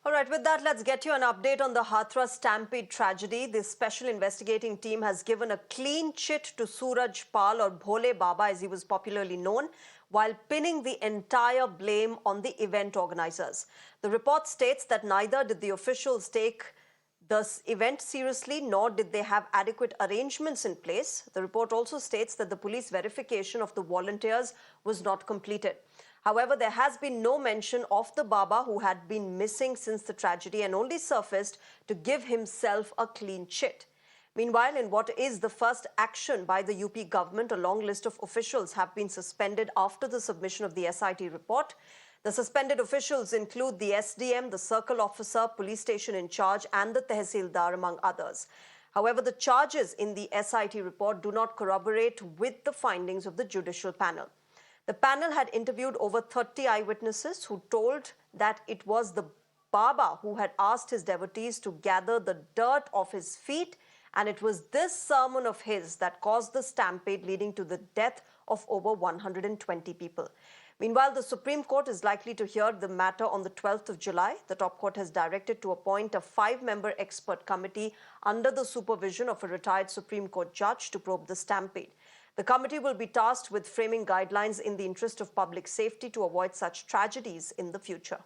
All right, with that, let's get you an update on the Hathras Stampede tragedy. This special investigating team has given a clean chit to Suraj Pal, or Bhole Baba as he was popularly known, while pinning the entire blame on the event organizers. The report states that neither did the officials take this event seriously, nor did they have adequate arrangements in place. The report also states that the police verification of the volunteers was not completed. However, there has been no mention of the Baba, who had been missing since the tragedy and only surfaced to give himself a clean chit. Meanwhile, in what is the first action by the UP government, a long list of officials have been suspended after the submission of the SIT report. The suspended officials include the SDM, the circle officer, police station in charge, and the Tehsildar, among others. However, the charges in the SIT report do not corroborate with the findings of the judicial panel. The panel had interviewed over 30 eyewitnesses who told that it was the Baba who had asked his devotees to gather the dirt off his feet, and it was this sermon of his that caused the stampede, leading to the death of over 120 people. Meanwhile, the Supreme Court is likely to hear the matter on the 12th of July. The top court has directed to appoint a 5-member expert committee under the supervision of a retired Supreme Court judge to probe the stampede. The committee will be tasked with framing guidelines in the interest of public safety to avoid such tragedies in the future.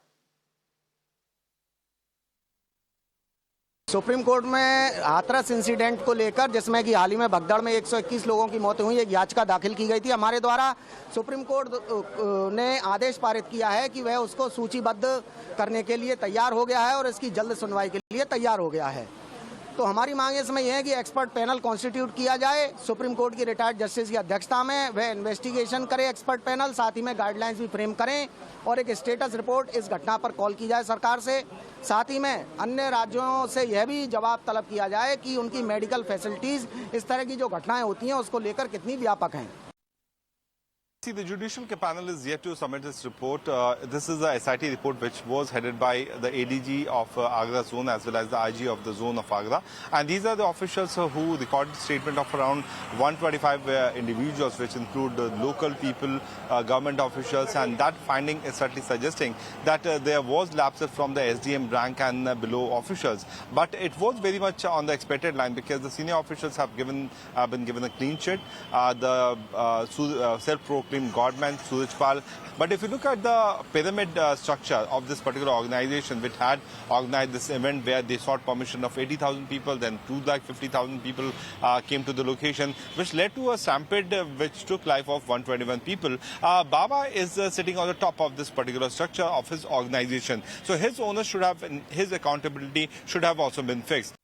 Supreme court में Hathras incident को लेकर, जिसमें कि हाल ही में भगदड़ में 121 लोगों की मौत हुई, एक याचिका दाखिल की गई थी हमारे द्वारा। सुप्रीम कोर्ट ने आदेश पारित किया है कि वह उसको सूचीबद्ध करने के लिए तैयार हो गया है और इसकी जल्द सुनवाई के लिए तैयार हो गया है। तो हमारी मांग इसमें यह है कि एक्सपर्ट पैनल कॉन्स्टिट्यूट किया जाए, सुप्रीम कोर्ट की रिटायर्ड जस्टिस की अध्यक्षता में वह इन्वेस्टिगेशन करे एक्सपर्ट पैनल, साथ ही में गाइडलाइंस भी फ्रेम करें और एक स्टेटस रिपोर्ट इस घटना पर कॉल की जाए सरकार से। साथ ही में अन्य राज्यों से यह भी जवाब तलब किया जाए कि उनकी मेडिकल फैसिलिटीज इस तरह की जो घटनाएं होती हैं उसको लेकर कितनी व्यापक हैं। See, the judicial panel is yet to submit this report. This is the SIT report which was headed by the ADG of Agra zone as well as the IG of the zone of Agra. And these are the officials who recorded statement of around 125 individuals, which include local people, government officials, and that finding is certainly suggesting that there was lapses from the SDM rank and below officials. But it was very much on the expected line because the senior officials have been given a clean chit. The self-proclaimed godman Suraj Pal. But if you look at the pyramid structure of this particular organization, which had organized this event where they sought permission of 80,000 people, then 250,000 people came to the location, which led to a stampede which took life of 121 people. Baba is sitting on the top of this particular structure of his organization. So his owner should have, his accountability should have also been fixed.